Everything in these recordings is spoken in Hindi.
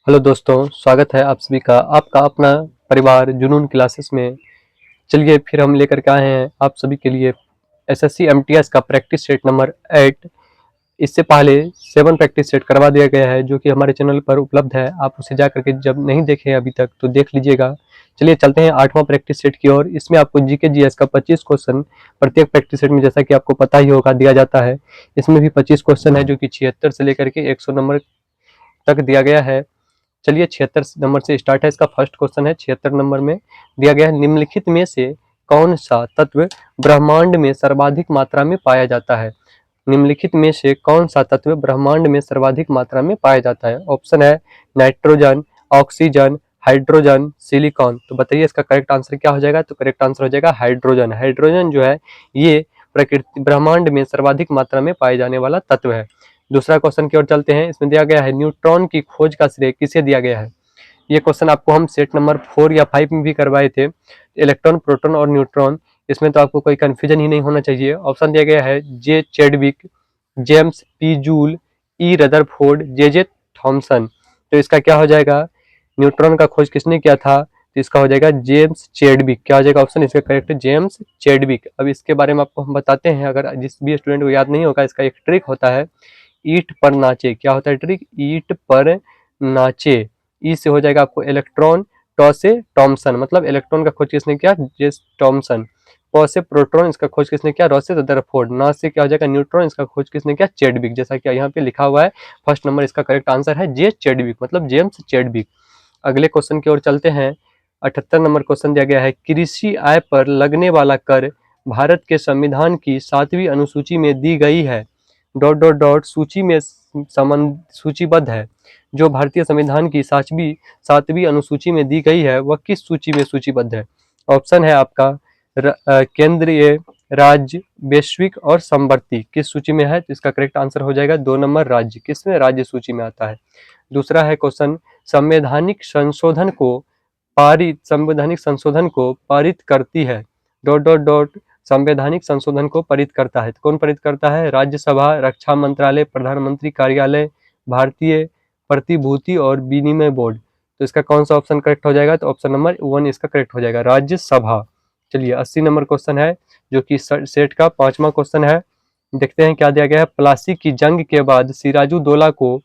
हेलो दोस्तों, स्वागत है आप सभी का आपका अपना परिवार जुनून क्लासेस में। चलिए फिर हम लेकर के आए हैं आप सभी के लिए एसएससी एमटीएस का प्रैक्टिस सेट नंबर 8। इससे पहले 7 प्रैक्टिस सेट करवा दिया गया है जो कि हमारे चैनल पर उपलब्ध है। आप उसे जा करके जब नहीं देखे अभी तक तो देख लीजिएगा। चलिए चलते हैं 8वां प्रैक्टिस सेट की ओर। इसमें आपको जीके जीएस का 25 क्वेश्चन प्रत्येक प्रैक्टिस सेट में, जैसा कि आपको पता ही होगा, दिया जाता है। इसमें भी 25 क्वेश्चन है जो कि 76 से लेकर के 100 नंबर तक दिया गया है। चलिए 76 नंबर से स्टार्ट है। इसका फर्स्ट क्वेश्चन है 76 नंबर में दिया गया है, निम्नलिखित में से कौन सा तत्व ब्रह्मांड में सर्वाधिक मात्रा में पाया जाता है। निम्नलिखित में से कौन सा तत्व ब्रह्मांड में सर्वाधिक मात्रा में पाया जाता है। ऑप्शन है नाइट्रोजन, ऑक्सीजन, हाइड्रोजन, सिलिकॉन। तो बताइए इसका करेक्ट आंसर क्या हो जाएगा। तो करेक्ट आंसर हो जाएगा हाइड्रोजन। हाइड्रोजन जो है ये प्रकृति ब्रह्मांड में सर्वाधिक मात्रा में पाए जाने वाला तत्व है। दूसरा क्वेश्चन की ओर चलते हैं। इसमें दिया गया है न्यूट्रॉन की खोज का श्रेय किसे दिया गया है। ये क्वेश्चन आपको हम सेट नंबर 4 या 5 में भी करवाए थे। इलेक्ट्रॉन, प्रोटॉन और न्यूट्रॉन, इसमें तो आपको कोई कंफ्यूजन ही नहीं होना चाहिए। ऑप्शन दिया गया है जे चैडविक, जेम्स पी जूल, ई रदरफोर्ड, जे जे थॉमसन। तो इसका क्या हो जाएगा, न्यूट्रॉन का खोज किसने किया था। तो इसका हो जाएगा जेम्स चैडविक। क्या हो जाएगा ऑप्शन इसका करेक्ट, जेम्स चैडविक। अब इसके बारे में आपको हम बताते हैं, अगर जिस भी स्टूडेंट को याद नहीं होगा, इसका एक ट्रिक होता है, ईंट पर नाचे। क्या होता है ट्रिक, ईंट पर नाचे। ई से हो जाएगा आपको इलेक्ट्रॉन, टॉ से टॉमसन, मतलब इलेक्ट्रॉन का खोज किसने किया, जेस टॉमसन। प से प्रोटॉन, इसका खोज किसने किया, रॉ से रदरफोर्ड। ना से क्या हो जाएगा न्यूट्रॉन, इसका खोज किसने किया, चैडविक। जैसा कि यहाँ पे लिखा हुआ है फर्स्ट नंबर इसका करेक्ट आंसर है जे चैडविक, मतलब जेम्स चैडविक। अगले क्वेश्चन की ओर चलते हैं। 78 नंबर क्वेश्चन दिया गया है, कृषि आय पर लगने वाला कर भारत के संविधान की 7वीं अनुसूची में दी गई है। डॉट डॉट डॉट सूची में सूचीबद्ध है। जो भारतीय संविधान की 7वीं अनुसूची में दी गई है वह किस सूची में सूचीबद्ध है। ऑप्शन है आपका केंद्रीय, राज्य, वैश्विक और समवर्ती। किस सूची में है। तो इसका करेक्ट आंसर हो जाएगा 2 नंबर राज्य। किसमें, राज्य सूची में आता है। दूसरा है क्वेश्चन, संवैधानिक संशोधन को पारित करती है। डॉट डॉट डॉट संवैधानिक संशोधन को पारित करता है। तो कौन पारित करता है, राज्यसभा, रक्षा मंत्रालय, प्रधानमंत्री कार्यालय, भारतीय प्रतिभूति और विनिमय बोर्ड। तो इसका कौन सा ऑप्शन करेक्ट हो जाएगा। तो ऑप्शन नंबर 1 इसका करेक्ट हो जाएगा, राज्यसभा। चलिए 80 नंबर क्वेश्चन है जो कि सेट का 5वां क्वेश्चन है। देखते हैं क्या दिया गया है। प्लासी की जंग के बाद सिराजुद्दौला को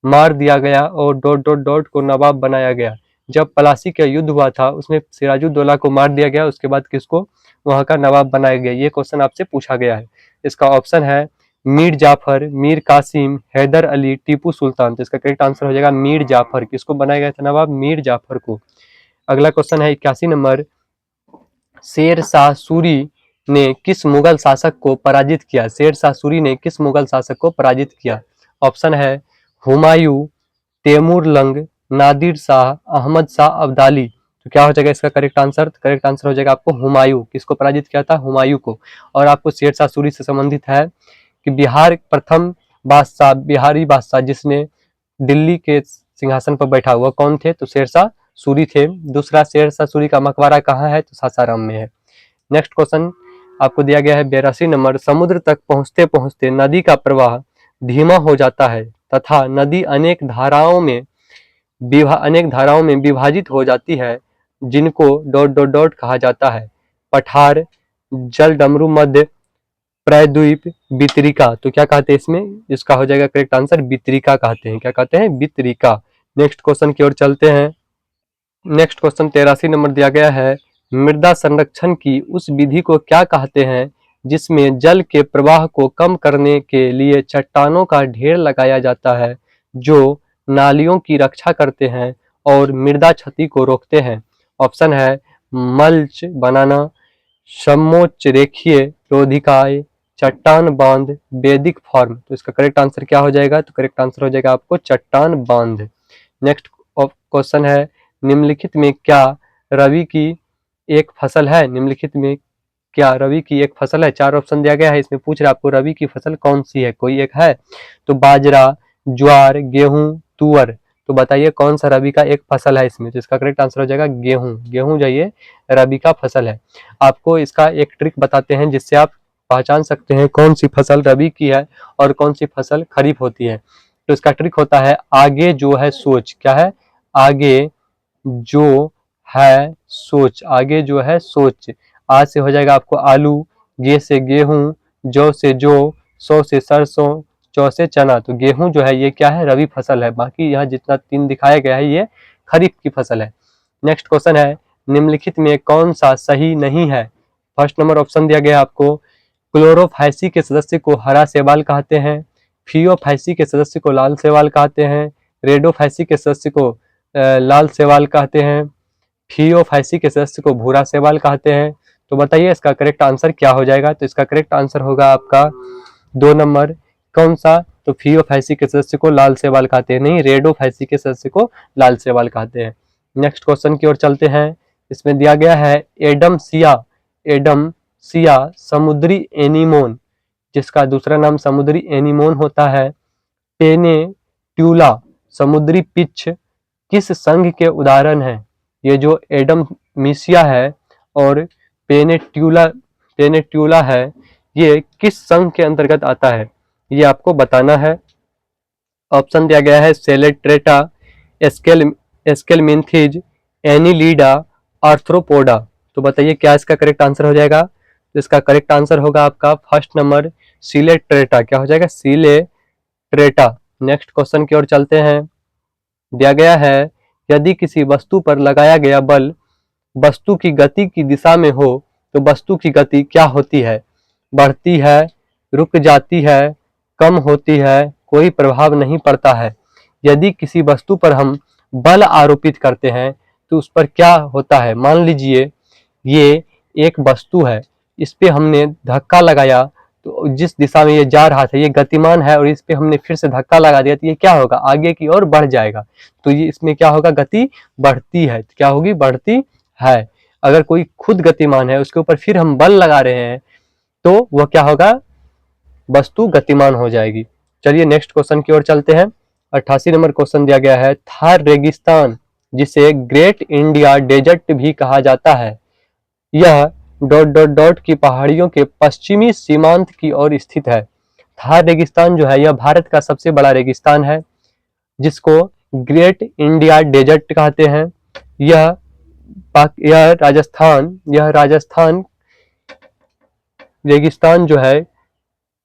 मार दिया गया और डॉट डॉट डॉट को नवाब बनाया गया। जब प्लासी का युद्ध हुआ था उसमें सिराजुद्दौला को मार दिया गया, उसके बाद किसको वहां का नवाब बनाया गया। ये क्वेश्चन आपसे पूछा गया है। इसका ऑप्शन है मीर जाफर, मीर कासिम, हैदर अली, टीपू सुल्तान। तो इसका करेक्ट आंसर हो जाएगा मीर जाफर। किसको बनाया गया था नवाब, मीर जाफर को। अगला क्वेश्चन है 81 नंबर, शेर शाह सूरी ने किस मुगल शासक को पराजित किया। शेर शाह सूरी ने किस मुगल शासक को पराजित किया। ऑप्शन है हुमायूं, तैमूर लंग, नादिर शाह, अहमद शाह अब्दाली। तो क्या हो जाएगा इसका करेक्ट आंसर। करेक्ट आंसर हो जाएगा आपको हुमायूं। किसको पराजित किया था, हुमायूं को। और आपको शेर शाह सूरी से संबंधित है कि बिहार प्रथम बादशाह, बिहारी बादशाह जिसने दिल्ली के सिंहासन पर बैठा हुआ कौन थे, तो शेरशाह सूरी थे। दूसरा, शेरशाह सूरी का मकबरा कहाँ है, तो सासाराम में है। नेक्स्ट क्वेश्चन आपको दिया गया है 82 नंबर, समुद्र तक पहुंचते पहुंचते नदी का प्रवाह धीमा हो जाता है तथा नदी अनेक धाराओं में विभाजित हो जाती है, जिनको डॉट डॉट डॉट कहा जाता है। पठार, जल डमरू मध्य, प्रायद्वीप, वितरिका। तो क्या कहते हैं इसमें, इसका हो जाएगा करेक्ट आंसर वितरिका कहते हैं। क्या कहते हैं, वितरिका। नेक्स्ट क्वेश्चन की ओर चलते हैं। नेक्स्ट क्वेश्चन 83 नंबर दिया गया है, मृदा संरक्षण की उस विधि को क्या कहते हैं जिसमें जल के प्रवाह को कम करने के लिए चट्टानों का ढेर लगाया जाता है जो नालियों की रक्षा करते हैं और मृदा क्षति को रोकते हैं। ऑप्शन है मल्च बनाना, समोच्च रेखीय रोधिकाय, चट्टान बांध, वैदिक फॉर्म। तो इसका करेक्ट आंसर क्या हो जाएगा। तो करेक्ट आंसर हो जाएगा आपको चट्टान बांध। नेक्स्ट क्वेश्चन है, निम्नलिखित में क्या रवि की एक फसल है। निम्नलिखित में क्या रवि की एक फसल है। 4 ऑप्शन दिया गया है, इसमें पूछ रहा है आपको रवि की फसल कौन सी है, कोई एक है। तो बाजरा, ज्वार, गेहूं, तुअर। तो बताइए कौन सा रवि का एक फसल है इसमें। तो इसका करेक्ट आंसर हो जाएगा गेहूं। गेहूं जो ये रबी का फसल है। आपको इसका एक ट्रिक बताते हैं जिससे आप पहचान सकते हैं कौन सी फसल रबी की है और कौन सी फसल खरीफ होती है। तो इसका ट्रिक होता है आगे जो है सोच, क्या है, आगे जो है सोच, आगे जो है सोच। आज से हो जाएगा आपको आलू, गे से गेहूं, जौ से जौ, सौ से सरसों, चौ से चना। तो गेहूं जो है ये क्या है, रबी फसल है, बाकी यहाँ जितना 3 दिखाया गया है ये खरीफ की फसल है। नेक्स्ट क्वेश्चन है निम्नलिखित में कौन सा सही नहीं है। फर्स्ट नंबर ऑप्शन दिया गया है आपको, क्लोरोफाइसी के सदस्य को हरा शैवाल कहते हैं, फियोफाइसी के सदस्य को लाल शैवाल कहते हैं, रेडोफाइसी के सदस्य को लाल शैवाल कहते हैं, फियोफाइसी के सदस्य को भूरा शैवाल कहते हैं। तो बताइए इसका करेक्ट आंसर क्या हो जाएगा। तो इसका करेक्ट आंसर होगा आपका 2 नंबर, कौन सा, तो फियोफाइसी के सदस्य को लाल शैवाल कहते हैं, नहीं रेडोफाइसी के सदस्य को लाल शैवाल कहते हैं। नेक्स्ट क्वेश्चन की ओर चलते हैं। इसमें दिया गया है एडम सिया समुद्री एनीमोन, जिसका दूसरा नाम समुद्री एनीमोन होता है, पेनेट्यूला समुद्री पिच्छ किस संघ के उदाहरण है। ये जो एडम मिसिया है और पेनेट्यूला है, ये किस संघ के अंतर्गत आता है, ये आपको बताना है। ऑप्शन दिया गया है सेलेट्रेटा, एस्केलमिंथिज, एनिलीडा, आर्थ्रोपोडा। तो बताइए क्या इसका करेक्ट आंसर हो जाएगा। तो इसका करेक्ट आंसर होगा आपका फर्स्ट नंबर सिलेट्रेटा, क्या हो जाएगा, सिलेट्रेटा। नेक्स्ट क्वेश्चन की ओर चलते हैं। दिया गया है यदि किसी वस्तु पर लगाया गया बल वस्तु की गति की दिशा में हो तो वस्तु की गति क्या होती है, बढ़ती है, रुक जाती है, कम होती है, कोई प्रभाव नहीं पड़ता है। यदि किसी वस्तु पर हम बल आरोपित करते हैं तो उस पर क्या होता है। मान लीजिए ये एक वस्तु है, इस पे हमने धक्का लगाया तो जिस दिशा में ये जा रहा था ये गतिमान है और इस पे हमने फिर से धक्का लगा दिया तो ये क्या होगा, आगे की ओर बढ़ जाएगा। तो ये इसमें क्या होगा, गति बढ़ती है, क्या होगी, बढ़ती है। अगर कोई खुद गतिमान है उसके ऊपर फिर हम बल लगा रहे हैं तो वह क्या होगा, वस्तु गतिमान हो जाएगी। चलिए नेक्स्ट क्वेश्चन की ओर चलते हैं। 88 नंबर क्वेश्चन दिया गया है थार रेगिस्तान जिसे ग्रेट इंडिया डेजर्ट भी कहा जाता है, यह डॉट डॉट डॉट की पहाड़ियों के पश्चिमी सीमांत की ओर स्थित है। थार रेगिस्तान जो है यह भारत का सबसे बड़ा रेगिस्तान है जिसको ग्रेट इंडिया डेजर्ट कहते हैं। यह राजस्थान रेगिस्तान जो है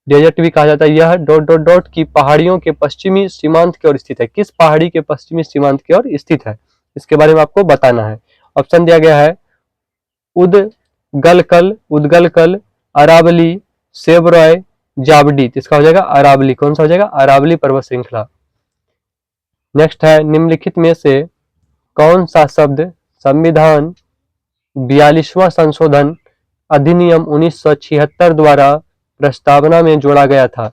डेजर्ट भी कहा जाता है। यह डॉट डॉट डॉट की पहाड़ियों के पश्चिमी सीमांत की ओर स्थित है। किस पहाड़ी के पश्चिमी सीमांत की ओर स्थित है, इसके बारे में आपको बताना है। ऑप्शन दिया गया है उदगलकल, अरावली, सेवरॉय, जावडी। इसका हो जाएगा अरावली। कौन सा हो जाएगा, अरावली पर्वत श्रृंखला। नेक्स्ट है निम्नलिखित में से कौन सा शब्द संविधान 42वां संशोधन अधिनियम 1976 द्वारा प्रस्तावना में जोड़ा गया था।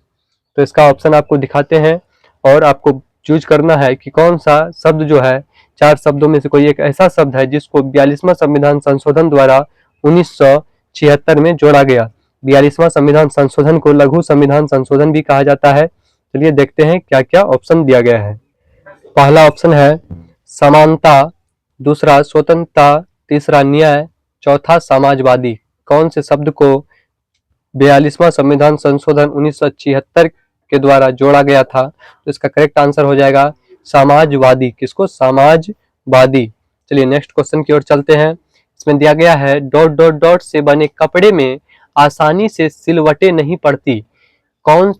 तो इसका ऑप्शन आपको दिखाते हैं और आपको चूज करना है कि कौन सा शब्द जो है 4 शब्दों में से कोई एक ऐसा शब्द है जिसको 42वां संविधान संशोधन द्वारा 1976 में जोड़ा गया। 42वां संविधान संशोधन को लघु संविधान संशोधन भी कहा जाता है। चलिए देखते हैं क्या क्या ऑप्शन दिया गया है। पहला ऑप्शन है समानता, दूसरा स्वतंत्रता, तीसरा न्याय, चौथा समाजवादी। कौन से शब्द को 42वां संविधान संशोधन 1976 के द्वारा जोड़ा गया था। तो इसका करेक्ट आंसर हो जाएगा समाजवादी। किसको, समाजवादी। चलिए नेक्स्ट क्वेश्चन की ओर चलते हैं। इसमें दिया गया है डॉट डॉट डॉट से बने कपड़े में आसानी से सिलवटें नहीं पड़ती। कौन,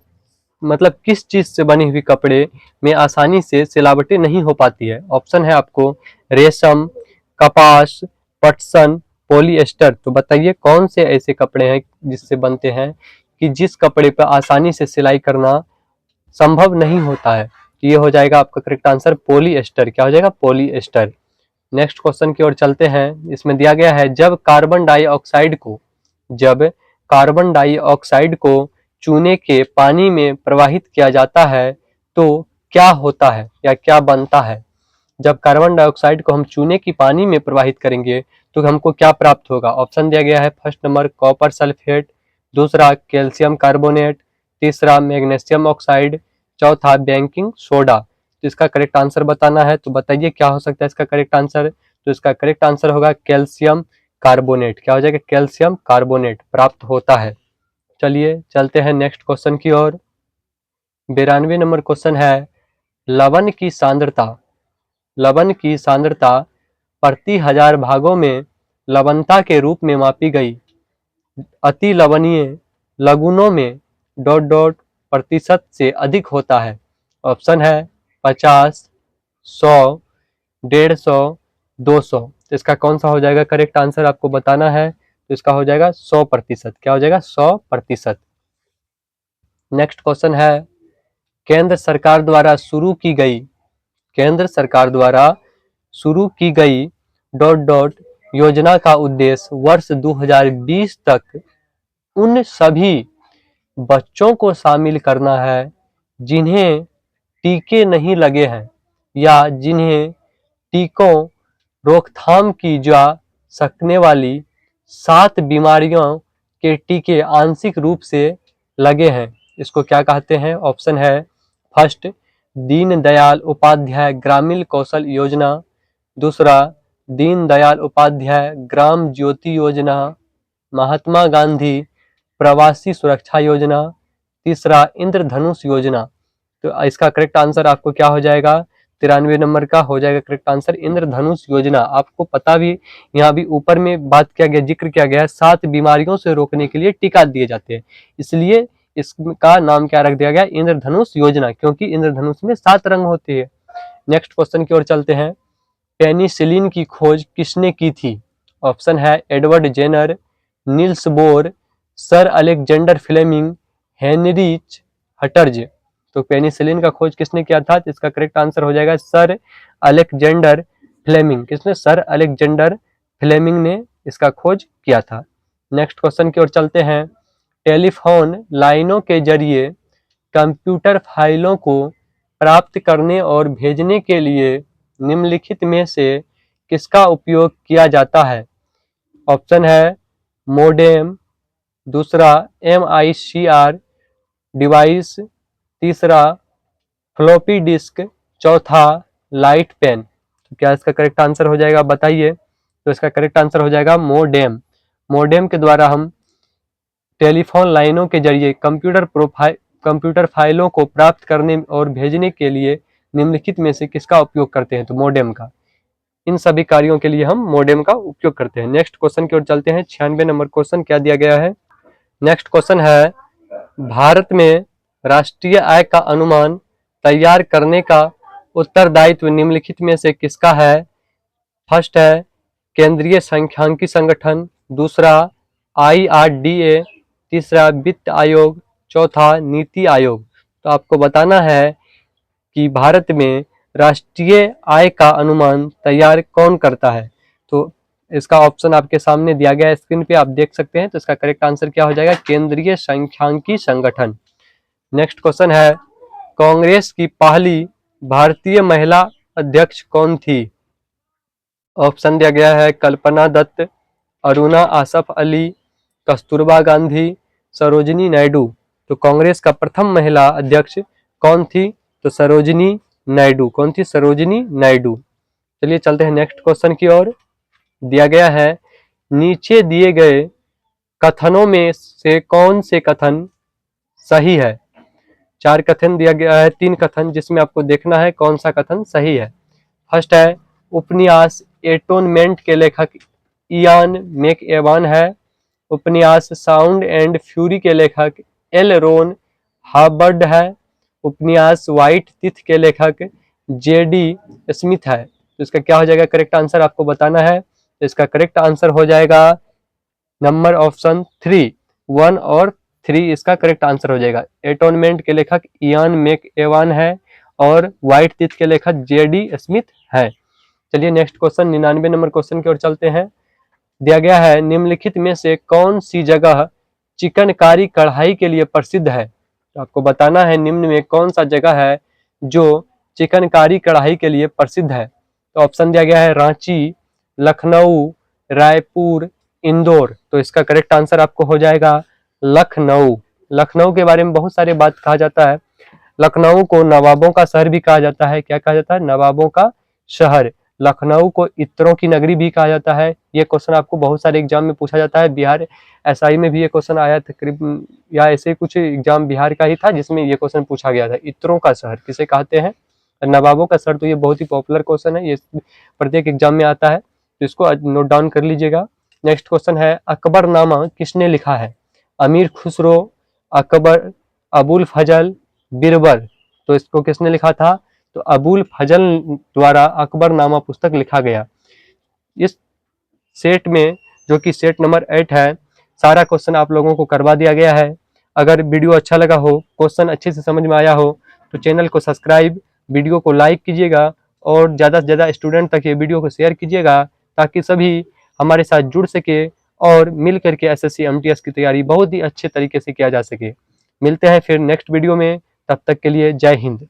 मतलब किस चीज से बनी हुई कपड़े में आसानी से सिलावटें नहीं हो पाती है। ऑप्शन है आपको रेशम, कपास, पटसन, पॉलिएस्टर। तो बताइए कौन से ऐसे कपड़े हैं जिससे बनते हैं कि जिस कपड़े पर आसानी से सिलाई करना संभव नहीं होता है। ये हो जाएगा आपका करेक्ट आंसर पॉलिएस्टर। क्या हो जाएगा, पॉलिएस्टर। नेक्स्ट क्वेश्चन की ओर चलते हैं। इसमें दिया गया है जब कार्बन डाइऑक्साइड को चूने के पानी में प्रवाहित किया जाता है तो क्या होता है या क्या बनता है। जब कार्बन डाइऑक्साइड को हम चूने की पानी में प्रवाहित करेंगे तो हमको क्या प्राप्त होगा। ऑप्शन दिया गया है फर्स्ट नंबर कॉपर सल्फेट, दूसरा कैल्शियम कार्बोनेट, तीसरा मैग्नीशियम ऑक्साइड, चौथा बेकिंग सोडा। तो इसका करेक्ट आंसर बताना है। तो बताइए क्या हो सकता है इसका करेक्ट आंसर। तो इसका करेक्ट आंसर होगा कैल्शियम कार्बोनेट। क्या हो जाएगा, कैल्शियम कार्बोनेट प्राप्त होता है। चलिए चलते हैं नेक्स्ट क्वेश्चन की ओर। 92 नंबर क्वेश्चन है लवण की सांद्रता, लवण की सांद्रता प्रति 1000 भागों में लवणता के रूप में मापी गई अति लवणीय लवणों में ... प्रतिशत से अधिक होता है। ऑप्शन है 50, 100, 150, 200। तो इसका कौन सा हो जाएगा करेक्ट आंसर आपको बताना है। तो इसका हो जाएगा 100%। क्या हो जाएगा 100%। नेक्स्ट क्वेश्चन है, केंद्र सरकार द्वारा शुरू की गई, केंद्र सरकार द्वारा शुरू की गई ... योजना का उद्देश्य वर्ष 2020 तक उन सभी बच्चों को शामिल करना है जिन्हें टीके नहीं लगे हैं या जिन्हें टीकों रोकथाम की जा सकने वाली 7 बीमारियों के टीके आंशिक रूप से लगे हैं। इसको क्या कहते हैं। ऑप्शन है फर्स्ट, दीनदयाल उपाध्याय ग्रामीण कौशल योजना। दूसरा, दीनदयाल उपाध्याय ग्राम ज्योति योजना। महात्मा गांधी प्रवासी सुरक्षा योजना। तीसरा, इंद्रधनुष योजना। तो इसका करेक्ट आंसर आपको क्या हो जाएगा, 93 नंबर का हो जाएगा करेक्ट आंसर इंद्रधनुष योजना। आपको पता भी, यहाँ भी ऊपर में बात किया गया, जिक्र किया गया है 7 बीमारियों से रोकने के लिए टीका दिए जाते हैं, इसलिए इसका नाम क्या रख दिया गया, इंद्रधनुष योजना, क्योंकि इंद्रधनुष में 7 रंग होते हैं। नेक्स्ट क्वेश्चन की ओर चलते हैं, पेनिसिलिन की खोज किसने की थी। ऑप्शन है Edward Jenner, Niels Bohr, sir Alexander Fleming, Heinrich हटर्ज। तो पेनिसिलिन का खोज किसने किया था। तो इसका करेक्ट आंसर हो जाएगा सर अलेक्जेंडर फ्लेमिंग। किसने, सर अलेक्जेंडर फ्लेमिंग ने इसका खोज किया था। नेक्स्ट क्वेश्चन की ओर चलते हैं, टेलीफोन लाइनों के जरिए कंप्यूटर फाइलों को प्राप्त करने और भेजने के लिए निम्नलिखित में से किसका उपयोग किया जाता है। ऑप्शन है मोडेम, दूसरा MICR डिवाइस, तीसरा फ्लॉपी डिस्क, चौथा लाइट पेन। तो क्या इसका करेक्ट आंसर हो जाएगा बताइए। तो इसका करेक्ट आंसर हो जाएगा मोडेम। मोडेम के द्वारा हम टेलीफोन लाइनों के जरिए कंप्यूटर फाइलों को प्राप्त करने और भेजने के लिए निम्नलिखित में से किसका उपयोग करते हैं। तो मोडेम का। इन सभी कार्यों के लिए हम मोडेम का उपयोग करते हैं। नेक्स्ट क्वेश्चन की ओर चलते हैं, 96 नंबर क्वेश्चन क्या दिया गया है। नेक्स्ट क्वेश्चन है, भारत में राष्ट्रीय आय का अनुमान तैयार करने का उत्तरदायित्व निम्नलिखित में से किसका है। फर्स्ट है केंद्रीय सांख्यिकी संगठन, दूसरा IRDA, तीसरा वित्त आयोग, चौथा नीति आयोग। तो आपको बताना है कि भारत में राष्ट्रीय आय का अनुमान तैयार कौन करता है। तो इसका ऑप्शन आपके सामने दिया गया है, स्क्रीन पे आप देख सकते हैं। तो इसका करेक्ट आंसर क्या हो जाएगा, केंद्रीय सांख्यिकी संगठन। नेक्स्ट क्वेश्चन है, कांग्रेस की पहली भारतीय महिला अध्यक्ष कौन थी। ऑप्शन दिया गया है कल्पना दत्त, अरुणा आसफ अली, कस्तूरबा गांधी, सरोजिनी नायडू। तो कांग्रेस का प्रथम महिला अध्यक्ष कौन थी। तो सरोजिनी नायडू। कौन थी, सरोजिनी नायडू। चलिए चलते हैं नेक्स्ट क्वेश्चन की ओर। दिया गया है, नीचे दिए गए कथनों में से कौन से कथन सही है। 4 कथन दिया गया है, 3 कथन, जिसमें आपको देखना है कौन सा कथन सही है। फर्स्ट है, उपन्यास एटोनमेंट के लेखक इयान मैकएवान है। उपन्यास साउंड एंड फ्यूरी के लेखक एल रोन हार्वर्ड है। उपन्यास व्हाइट तिथ के लेखक JD स्मिथ है। तो इसका क्या हो जाएगा करेक्ट आंसर आपको बताना है। तो इसका करेक्ट आंसर हो जाएगा नंबर ऑप्शन 3, 1 और 3 इसका करेक्ट आंसर हो जाएगा। एटोनमेंट के लेखक इयान मैकएवान है और व्हाइट तिथ के लेखक JD स्मिथ है। चलिए नेक्स्ट क्वेश्चन 99 नंबर क्वेश्चन की ओर चलते हैं। दिया गया है, निम्नलिखित में से कौन सी जगह चिकनकारी कढ़ाई के लिए प्रसिद्ध है। तो आपको बताना है निम्न में कौन सा जगह है जो चिकनकारी कढ़ाई के लिए प्रसिद्ध है। तो ऑप्शन दिया गया है रांची, लखनऊ, रायपुर, इंदौर। तो इसका करेक्ट आंसर आपको हो जाएगा लखनऊ। लखनऊ के बारे में बहुत सारे बात कहा जाता है। लखनऊ को नवाबों का शहर भी कहा जाता है। क्या कहा जाता है, नवाबों का शहर। लखनऊ को इत्तरों की नगरी भी कहा जाता है। ये क्वेश्चन आपको बहुत सारे एग्जाम में पूछा जाता है। बिहार SI में भी ये क्वेश्चन आया था, या ऐसे कुछ एग्जाम बिहार का ही था जिसमें ये क्वेश्चन पूछा गया था। इत्तरों का शहर किसे कहते हैं, नवाबों का सर तो ये बहुत ही पॉपुलर क्वेश्चन है, ये प्रत्येक एग्जाम में आता है, तो इसको नोट डाउन कर लीजिएगा। नेक्स्ट क्वेश्चन है, अकबरनामा किसने लिखा है? अमीर खुसरो, अकबर, अबुल फजल, बीरबल। तो इसको किसने लिखा था? तो अबुल फजल द्वारा अकबरनामा पुस्तक लिखा गया। इस सेट में, जो कि सेट नंबर 8 है, सारा क्वेश्चन आप लोगों को करवा दिया गया है। अगर वीडियो अच्छा लगा हो, क्वेश्चन अच्छे से समझ में आया हो, तो चैनल को सब्सक्राइब, वीडियो को लाइक कीजिएगा और ज़्यादा से ज़्यादा स्टूडेंट तक ये वीडियो को शेयर कीजिएगा, ताकि सभी हमारे साथ जुड़ सके और मिल करके एसएससी एमटीएस की तैयारी बहुत ही अच्छे तरीके से किया जा सके। मिलते हैं फिर नेक्स्ट वीडियो में, तब तक के लिए जय हिंद।